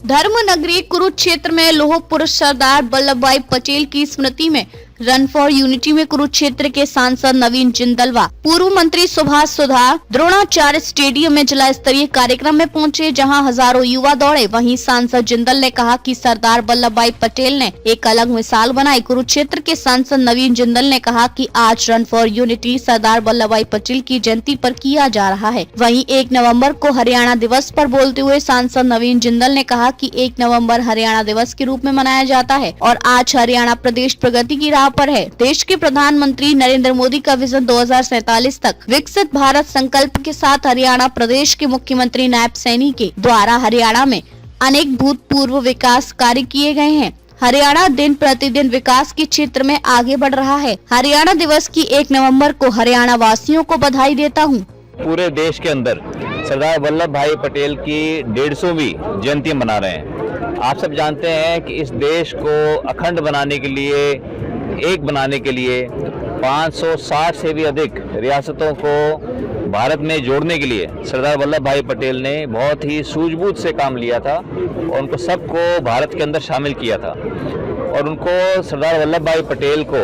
धर्म नगरी कुरुक्षेत्र में लौह पुरुष सरदार वल्लभ भाई पटेल की स्मृति में रन फॉर यूनिटी में कुरुक्षेत्र के सांसद नवीन जिंदल व पूर्व मंत्री सुभाष सुधार द्रोणाचार्य स्टेडियम में जिला स्तरीय कार्यक्रम में पहुंचे, जहां हजारों युवा दौड़े। वहीं सांसद जिंदल ने कहा कि सरदार वल्लभ भाई पटेल ने एक अलग मिसाल बनाई। कुरुक्षेत्र के सांसद नवीन जिंदल ने कहा कि आज run for unity Sardar Vallabh भाई पटेल की जयंती पर किया जा रहा है। वहीं 1 नवम्बर को हरियाणा दिवस पर बोलते हुए सांसद नवीन जिंदल ने कहा कि 1 नवम्बर हरियाणा दिवस के रूप में मनाया जाता है और आज हरियाणा प्रदेश प्रगति की राह पर है। देश के प्रधानमंत्री नरेंद्र मोदी का विजन 2047 तक विकसित भारत संकल्प के साथ हरियाणा प्रदेश के मुख्यमंत्री नायब सैनी के द्वारा हरियाणा में अनेक भूतपूर्व विकास कार्य किए गए हैं। हरियाणा दिन प्रतिदिन विकास के क्षेत्र में आगे बढ़ रहा है। हरियाणा दिवस की 1 नवंबर को हरियाणा वासियों को बधाई देता हूँ। पूरे देश के अंदर सरदार वल्लभ भाई पटेल की 150वीं जयंती मना रहे हैं। आप सब जानते हैं कि इस देश को अखंड बनाने के लिए, एक बनाने के लिए 560 से भी अधिक रियासतों को भारत में जोड़ने के लिए सरदार वल्लभ भाई पटेल ने बहुत ही सूझबूझ से काम लिया था और उनको सबको भारत के अंदर शामिल किया था। और उनको सरदार वल्लभ भाई पटेल को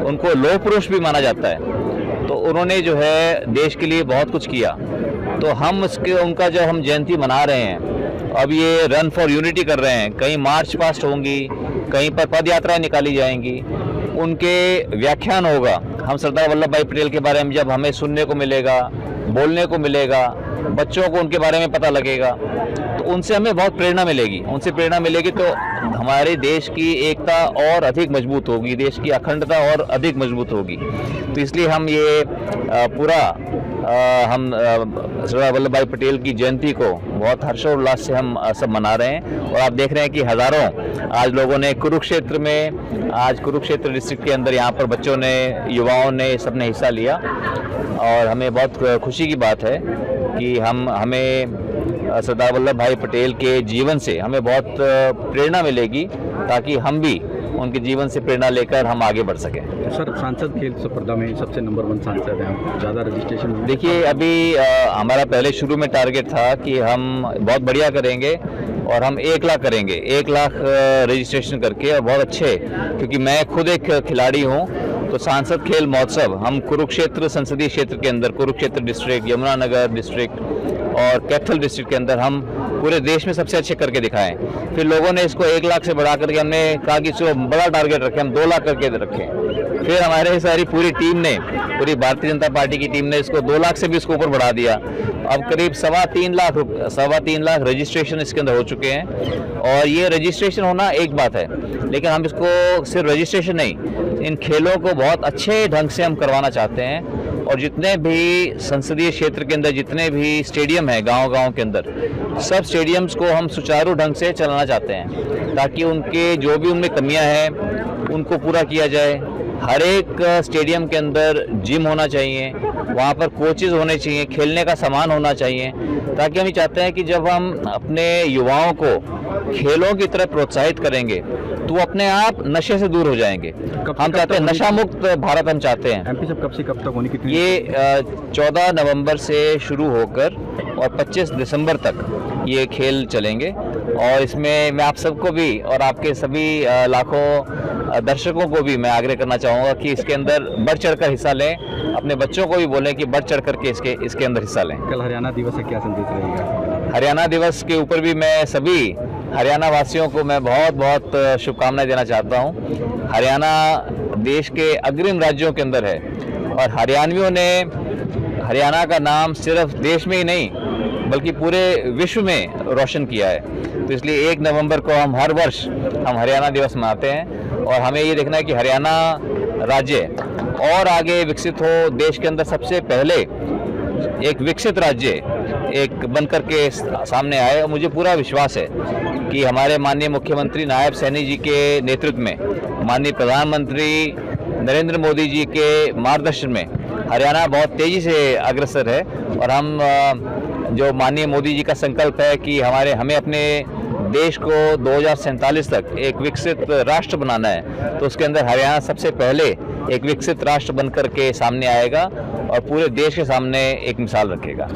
उनको लौह पुरुष भी माना जाता है। तो उन्होंने जो है देश के लिए बहुत कुछ किया। तो हम उनका जो हम जयंती मना रहे हैं, अब ये रन फॉर यूनिटी कर रहे हैं, कहीं मार्च पास्ट होंगी, कहीं पर पद यात्राएं निकाली जाएंगी, उनके व्याख्यान होगा। हम सरदार वल्लभ भाई पटेल के बारे में जब हमें सुनने को मिलेगा, बोलने को मिलेगा, बच्चों को उनके बारे में पता लगेगा, तो उनसे हमें बहुत प्रेरणा मिलेगी। उनसे प्रेरणा मिलेगी तो हमारे देश की एकता और अधिक मजबूत होगी, देश की अखंडता और अधिक मजबूत होगी। तो इसलिए हम ये पूरा हम सरदार वल्लभ भाई पटेल की जयंती को बहुत हर्षोल्लास से हम सब मना रहे हैं। और आप देख रहे हैं कि हज़ारों आज लोगों ने कुरुक्षेत्र में, आज कुरुक्षेत्र डिस्ट्रिक्ट के अंदर यहाँ पर बच्चों ने, युवाओं ने, सबने हिस्सा लिया। और हमें बहुत खुशी की बात है कि हमें सरदार वल्लभ भाई पटेल के जीवन से हमें बहुत प्रेरणा मिलेगी, ताकि हम भी उनके जीवन से प्रेरणा लेकर हम आगे बढ़ सकें। सर, सांसद खेल स्पर्धा में सबसे नंबर 1 सांसद हैं, ज़्यादा रजिस्ट्रेशन? देखिए, अभी हमारा पहले शुरू में टारगेट था कि हम बहुत बढ़िया करेंगे और हम 1 लाख करेंगे, 1 लाख रजिस्ट्रेशन करके, और बहुत अच्छे, क्योंकि मैं खुद एक खिलाड़ी हूँ। तो सांसद खेल महोत्सव हम कुरुक्षेत्र संसदीय क्षेत्र के अंदर, कुरुक्षेत्र डिस्ट्रिक्ट, यमुनानगर डिस्ट्रिक्ट और कैथल डिस्ट्रिक्ट के अंदर हम पूरे देश में सबसे अच्छे करके दिखाएं। फिर लोगों ने इसको 1 लाख से बढ़ा करके हमने कहा कि चलो बड़ा टारगेट रखें, हम 2 लाख करके रखें। फिर हमारे सारी पूरी टीम ने, पूरी भारतीय जनता पार्टी की टीम ने इसको 2 लाख से भी इसको ऊपर बढ़ा दिया। अब करीब 3.25 लाख रजिस्ट्रेशन इसके अंदर हो चुके हैं। और ये रजिस्ट्रेशन होना एक बात है, लेकिन हम इसको सिर्फ रजिस्ट्रेशन नहीं, इन खेलों को बहुत अच्छे ढंग से हम करवाना चाहते हैं। और जितने भी संसदीय क्षेत्र के अंदर जितने भी स्टेडियम हैं गांव-गांव के अंदर, सब स्टेडियम्स को हम सुचारू ढंग से चलाना चाहते हैं, ताकि उनके जो भी उनमें कमियां हैं उनको पूरा किया जाए। हर एक स्टेडियम के अंदर जिम होना चाहिए, वहाँ पर कोचेज़ होने चाहिए, खेलने का सामान होना चाहिए, ताकि हम ये चाहते हैं कि जब हम अपने युवाओं को खेलों की तरफ प्रोत्साहित करेंगे तो वो अपने आप नशे से दूर हो जाएंगे। हम चाहते हैं नशा मुक्त भारत, हम चाहते हैं। एमपी साहब, कब से कब तक होनी कितनी? ये 14 नवंबर से शुरू होकर और 25 दिसंबर तक ये खेल चलेंगे। और इसमें मैं आप सबको भी और आपके सभी लाखों दर्शकों को भी मैं आग्रह करना चाहूँगा कि इसके अंदर बढ़ चढ़कर हिस्सा लें। अपने बच्चों को भी बोलें कि बढ़ चढ़ करके इसके अंदर हिस्सा लें। कल हरियाणा दिवस है, क्या संदेश रहेगा? हरियाणा दिवस के ऊपर भी मैं सभी हरियाणा वासियों को मैं बहुत बहुत शुभकामनाएं देना चाहता हूं। हरियाणा देश के अग्रिम राज्यों के अंदर है और हरियाणवियों ने हरियाणा का नाम सिर्फ देश में ही नहीं बल्कि पूरे विश्व में रोशन किया है। तो इसलिए 1 नवंबर को हम हर वर्ष हम हरियाणा दिवस मनाते हैं और हमें ये देखना है कि हरियाणा राज्य और आगे विकसित हो, देश के अंदर सबसे पहले एक विकसित राज्य एक बनकर के सामने आए। और मुझे पूरा विश्वास है कि हमारे माननीय मुख्यमंत्री नायब सैनी जी के नेतृत्व में, माननीय प्रधानमंत्री नरेंद्र मोदी जी के मार्गदर्शन में हरियाणा बहुत तेज़ी से अग्रसर है। और हम जो माननीय मोदी जी का संकल्प है कि हमें अपने देश को 2047 तक एक विकसित राष्ट्र बनाना है, तो उसके अंदर हरियाणा सबसे पहले एक विकसित राष्ट्र बनकर के सामने आएगा और पूरे देश के सामने एक मिसाल रखेगा।